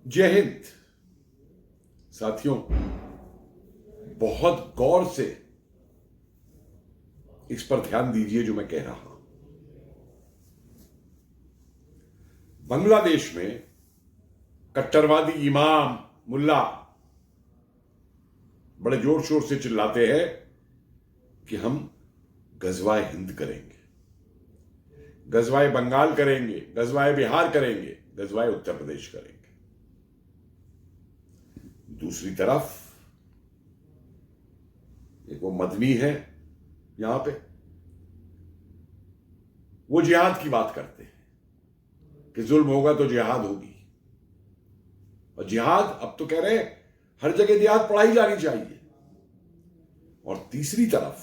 जय हिंद साथियों, बहुत गौर से इस पर ध्यान दीजिए जो मैं कह रहा हूं। बांग्लादेश में कट्टरवादी इमाम मुल्ला बड़े जोर शोर से चिल्लाते हैं कि हम गजवाए हिंद करेंगे, गजवाए बंगाल करेंगे, गजवाए बिहार करेंगे, गजवाए उत्तर प्रदेश करेंगे। दूसरी तरफ एक वो मदनी है यहां पे, वो जिहाद की बात करते हैं कि जुल्म होगा तो जिहाद होगी। और जिहाद अब तो कह रहे हैं हर जगह जिहाद पढ़ाई जानी चाहिए। और तीसरी तरफ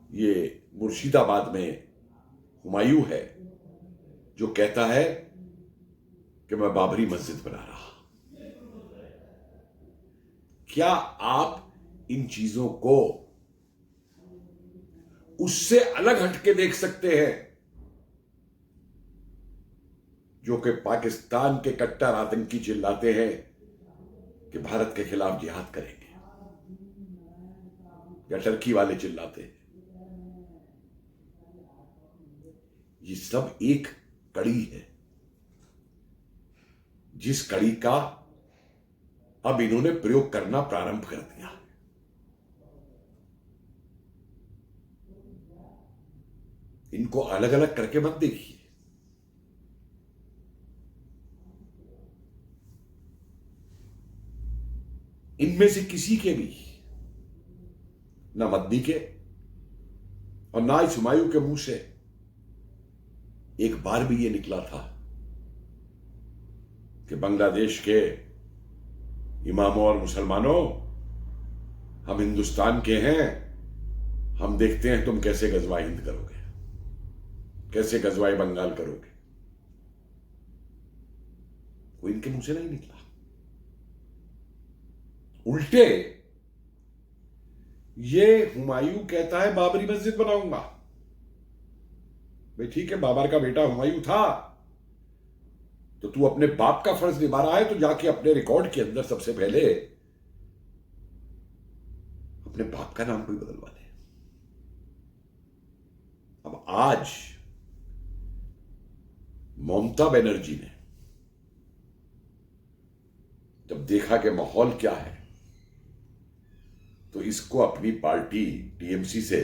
ये मुर्शिदाबाद में हुमायूं है जो कहता है कि मैं बाबरी मस्जिद बना रहा। क्या आप इन चीजों को उससे अलग हटके देख सकते हैं जो कि पाकिस्तान के कट्टर आतंकी चिल्लाते हैं कि भारत के खिलाफ जिहाद करेंगे, या टर्की वाले चिल्लाते हैं? ये सब एक कड़ी है जिस कड़ी का अब इन्होंने प्रयोग करना प्रारंभ कर दिया। इनको अलग अलग करके मत देखिए। इनमें से किसी के भी, ना मदनी के और ना इस हुमायूं के मुंह से एक बार भी ये निकला था कि बांग्लादेश के इमामों और मुसलमानों, हम हिंदुस्तान के हैं, हम देखते हैं तुम कैसे गजवाए हिंद करोगे, कैसे गजवाए बंगाल करोगे। कोई इनके मुंह से नहीं निकला। उल्टे ये हुमायूं कहता है बाबरी मस्जिद बनाऊंगा। भाई ठीक है, बाबर का बेटा हुमायूं था तो तू अपने बाप का फर्ज निभा रहा है तो जाके अपने रिकॉर्ड के अंदर सबसे पहले अपने बाप का नाम कोई बदलवा दे। अब आज ममता बनर्जी ने जब देखा कि माहौल क्या है तो इसको अपनी पार्टी टीएमसी से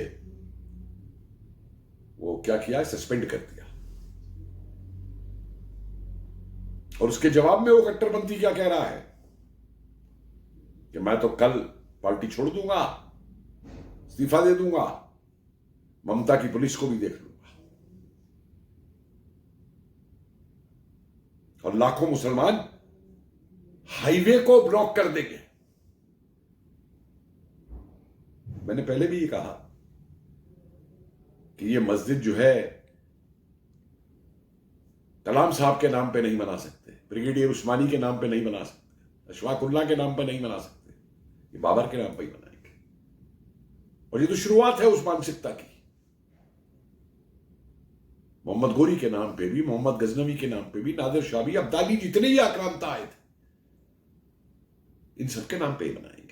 वो क्या किया, सस्पेंड कर दिया। और उसके जवाब में वो कट्टरपंथी क्या कह रहा है कि मैं तो कल पार्टी छोड़ दूंगा, इस्तीफा दे दूंगा, ममता की पुलिस को भी देख लूंगा और लाखों मुसलमान हाईवे को ब्लॉक कर देंगे। मैंने पहले भी ये कहा कि ये मस्जिद जो है कलाम साहब के नाम पे नहीं बना सकते, ब्रिगेडियर उस्मानी के नाम पे नहीं बना सकते, अशफाकुल्लाह के नाम पे नहीं बना सकते, ये बाबर के नाम पे ही बनाएंगे। और ये तो शुरुआत है उस मानसिकता की। मोहम्मद गोरी के नाम पे भी, मोहम्मद गजनवी के नाम पे भी, नादिर शाह भी, अब्दाली, जितने ही आक्रांता आए थे इन सबके नाम पे ही बनाएंगे।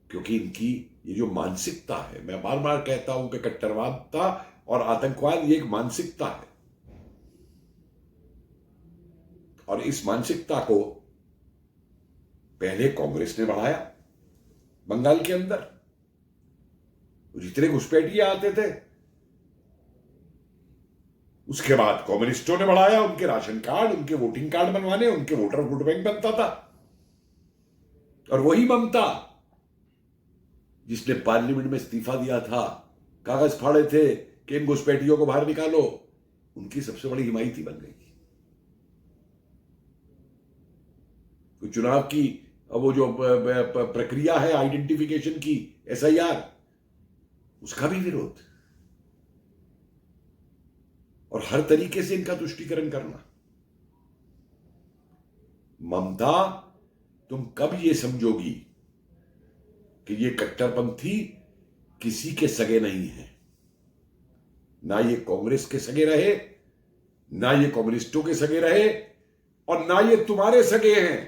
क्योंकि इनकी ये जो मानसिकता है, मैं बार बार कहता हूं कि कट्टरवादता और आतंकवाद ये एक मानसिकता है। और इस मानसिकता को पहले कांग्रेस ने बढ़ाया बंगाल के अंदर, जितने घुसपैठिए आते थे, उसके बाद कम्युनिस्टों ने बढ़ाया, उनके राशन कार्ड, उनके वोटिंग कार्ड बनवाने, उनके वोटर वोट बैंक बनता था। और वही ममता जिसने पार्लियामेंट में इस्तीफा दिया था, कागज फाड़े थे कि इन घुसपैठियों को बाहर निकालो, उनकी सबसे बड़ी हिमायती बन गई। तो चुनाव की वो जो प्रक्रिया है आइडेंटिफिकेशन की, एसआईआर, उसका भी विरोध और हर तरीके से इनका तुष्टीकरण करना। ममता, तुम कब ये समझोगी कि ये कट्टरपंथी किसी के सगे नहीं है? ना ये कांग्रेस के सगे रहे, ना ये कम्युनिस्टों के सगे रहे, और ना ये तुम्हारे सगे हैं।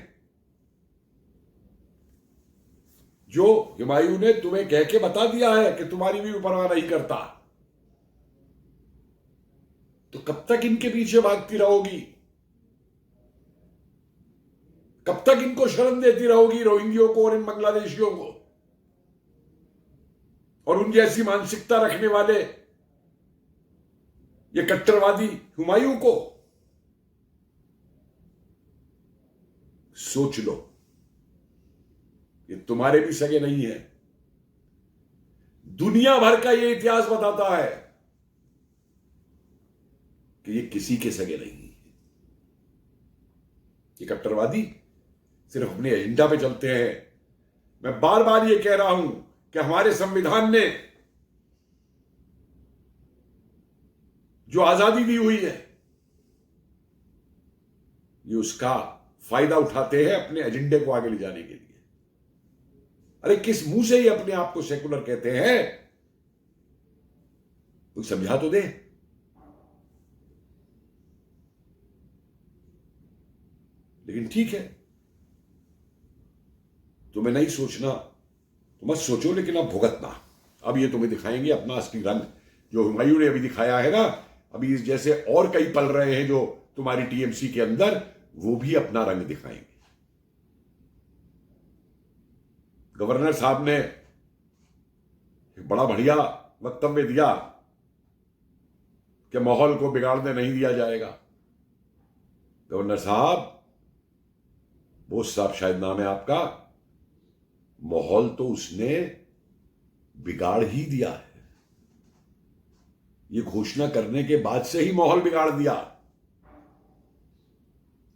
जो हुमायूं ने तुम्हें कह के बता दिया है कि तुम्हारी भी परवाह नहीं करता, तो कब तक इनके पीछे भागती रहोगी? कब तक इनको शरण देती रहोगी, रोहिंग्यों को और इन बांग्लादेशियों को और उन जैसी मानसिकता रखने वाले ये कट्टरवादी हुमायूं को? सोच लो, ये तुम्हारे भी सगे नहीं है। दुनिया भर का ये इतिहास बताता है कि ये किसी के सगे नहीं है। ये कट्टरवादी सिर्फ अपने एजेंडा पे चलते हैं। मैं बार बार ये कह रहा हूं कि हमारे संविधान ने जो आजादी दी हुई है, ये उसका फायदा उठाते हैं अपने एजेंडे को आगे ले जाने के लिए। अरे किस मुंह से ये अपने आप को सेकुलर कहते हैं? कोई समझा तो दे। लेकिन ठीक है, तुम्हें नहीं सोचना तो मत सोचो, लेकिन अब भुगतना। अब ये तुम्हें दिखाएंगे अपना असली रंग, जो हुमायूं ने अभी दिखाया है ना। अभी इस जैसे और कई पल रहे हैं जो तुम्हारी टीएमसी के अंदर, वो भी अपना रंग दिखाएंगे। गवर्नर साहब ने बड़ा बढ़िया वक्तव्य दिया कि माहौल को बिगाड़ने नहीं दिया जाएगा। गवर्नर साहब, बोस साहब शायद नाम है आपका, माहौल तो उसने बिगाड़ ही दिया है। ये घोषणा करने के बाद से ही माहौल बिगाड़ दिया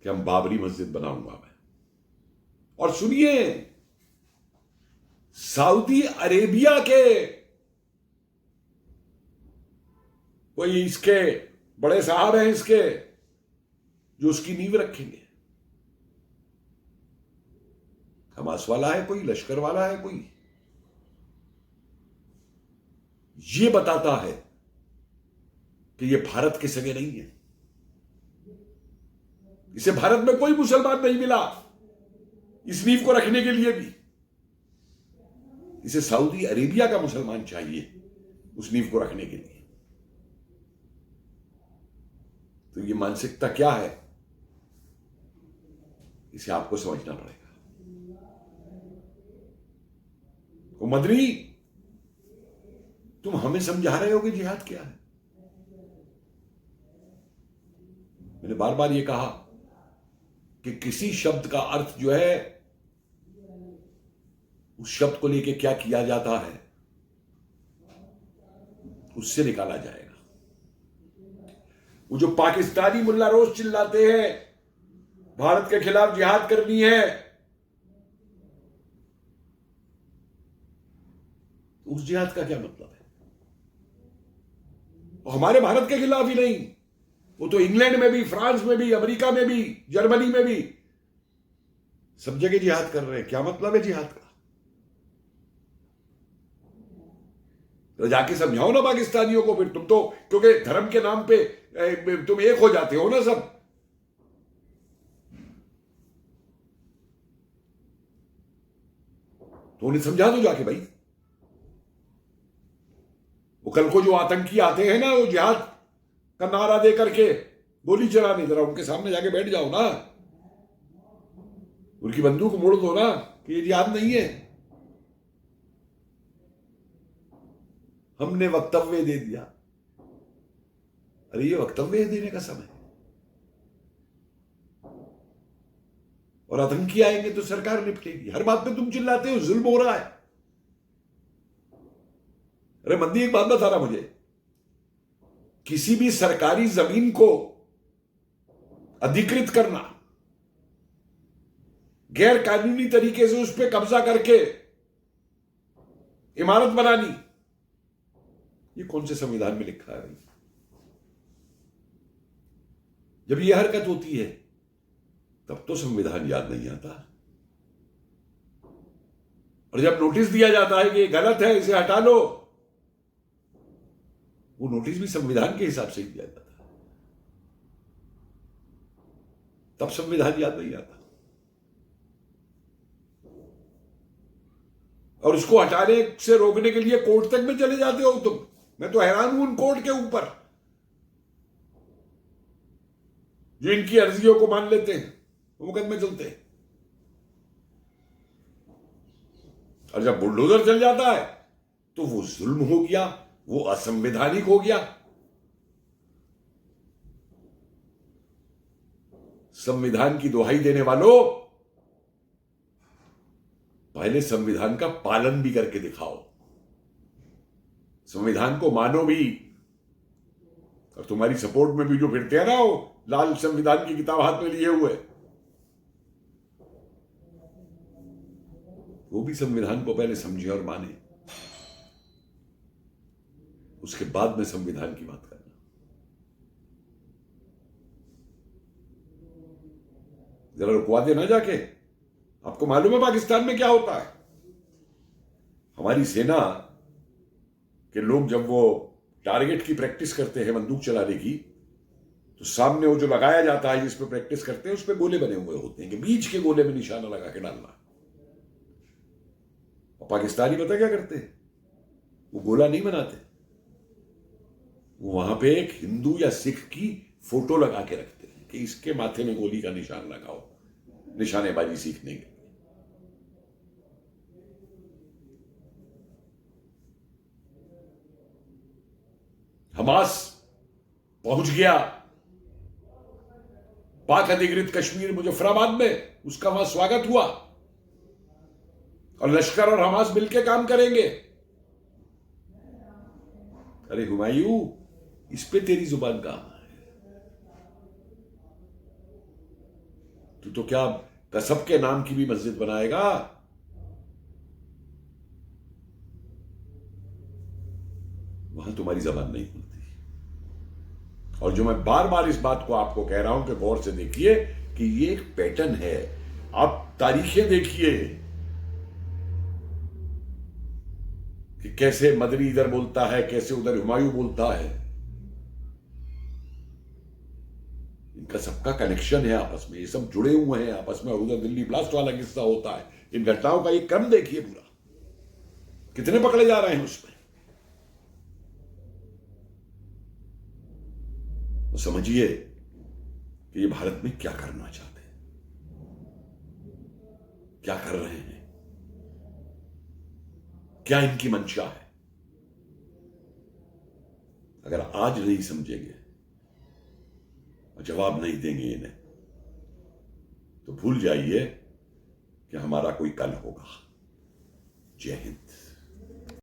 कि हम बाबरी मस्जिद बनाऊंगा मैं। और सुनिए, सऊदी अरेबिया के कोई इसके बड़े साहब हैं इसके, जो उसकी नींव रखेंगे। हमास वाला है कोई, लश्कर वाला है कोई। ये बताता है कि ये भारत के सगे नहीं है। इसे भारत में कोई मुसलमान नहीं मिला इस नींव को रखने के लिए भी। इसे सऊदी अरेबिया का मुसलमान चाहिए उस नींव को रखने के लिए। तो ये मानसिकता क्या है, इसे आपको समझना पड़ेगा। तो मदनी, तुम हमें समझा रहे हो कि जिहाद क्या है। मैंने बार बार ये कहा कि किसी शब्द का अर्थ जो है, उस शब्द को लेके क्या किया जाता है, उससे निकाला जाएगा। वो जो पाकिस्तानी मुल्ला रोज चिल्लाते हैं भारत के खिलाफ जिहाद करनी है, उस जिहाद का क्या मतलब है? और हमारे भारत के खिलाफ ही नहीं, वो तो इंग्लैंड में भी, फ्रांस में भी, अमेरिका में भी, जर्मनी में भी सब जगह जिहाद कर रहे हैं। क्या मतलब है जिहाद का? तो जाके समझाओ ना पाकिस्तानियों को। फिर तुम तो, क्योंकि धर्म के नाम पे तुम एक हो जाते हो ना सब। तो उन्हें समझा दो जाके भाई। वो कल को जो आतंकी आते हैं ना, वो जिहाद का नारा दे करके गोली चलाने, जरा उनके सामने जाके बैठ जाओ ना, उनकी बंदूक मोड़ दो ना कि ये जिहाद नहीं है। हमने वक्तव्य दे दिया। अरे ये वक्तव्य देने का समय, और आतंकी आएंगे तो सरकार निपटेगी। हर बात पे तुम चिल्लाते हो जुल्म हो रहा है। अरे मंदी, एक बात बता रहा मुझे, किसी भी सरकारी जमीन को अधिकृत करना, गैर कानूनी तरीके से उस पर कब्जा करके इमारत बनानी, ये कौन से संविधान में लिखा है भाई? जब ये हरकत होती है तब तो संविधान याद नहीं आता, और जब नोटिस दिया जाता है कि ये गलत है, इसे हटा लो, वो नोटिस भी संविधान के हिसाब से दिया जाता है। तब संविधान याद नहीं आता। और उसको हटाने से रोकने के लिए कोर्ट तक में चले जाते हो तुम। मैं तो हैरान हूं उन कोर्ट के ऊपर जो इनकी अर्जियों को मान लेते हैं, वो मुकदमे चलते हैं। और जब बुलडोजर चल जाता है तो वो जुल्म हो गया, वो असंवैधानिक हो गया। संविधान की दुहाई देने वालों, पहले संविधान का पालन भी करके दिखाओ, संविधान को मानो भी। और तुम्हारी सपोर्ट में भी जो फिरते हैं ना वो लाल संविधान की किताब हाथ में लिए हुए, वो भी संविधान को पहले समझे और माने, उसके बाद में संविधान की बात करना। जरा रुकवा देना जाके। आपको मालूम है पाकिस्तान में क्या होता है? हमारी सेना के लोग जब वो टारगेट की प्रैक्टिस करते हैं बंदूक चलाने की, तो सामने वो जो लगाया जाता है जिस पे प्रैक्टिस करते हैं उस पे गोले बने हुए होते हैं कि बीच के गोले में निशाना लगा के डालना। और पाकिस्तानी पता क्या करते हैं? वो गोला नहीं बनाते, वो वहां पे एक हिंदू या सिख की फोटो लगा के रखते हैं कि इसके माथे में गोली का निशान लगाओ, निशानेबाजी सीखने के। हमास पहुंच गया पाक अधिकृत कश्मीर मुजफ्फराबाद में, उसका वहां स्वागत हुआ और लश्कर और हमास मिलकर काम करेंगे। अरे हुमायूं, इस पे तेरी जुबान कहां है? तू तो क्या कसब के नाम की भी मस्जिद बनाएगा? वहां तुम्हारी जबान नहीं खुलती। और जो मैं बार बार इस बात को आपको कह रहा हूं कि गौर से देखिए कि ये एक पैटर्न है। आप तारीखें देखिए कि कैसे मदनी इधर बोलता है, कैसे उधर हुमायूं बोलता है। इनका सबका कनेक्शन है आपस में, ये सब जुड़े हुए हैं आपस में। और उधर दिल्ली ब्लास्ट वाला किस्सा होता है। इन घटनाओं का ये क्रम देखिए पूरा, कितने पकड़े जा रहे हैं उसमें। तो समझिए कि ये भारत में क्या करना चाहते हैं, क्या कर रहे हैं, क्या इनकी मंशा है। अगर आज नहीं समझेंगे और जवाब नहीं देंगे इन्हें, तो भूल जाइए कि हमारा कोई कल होगा। जय हिंद।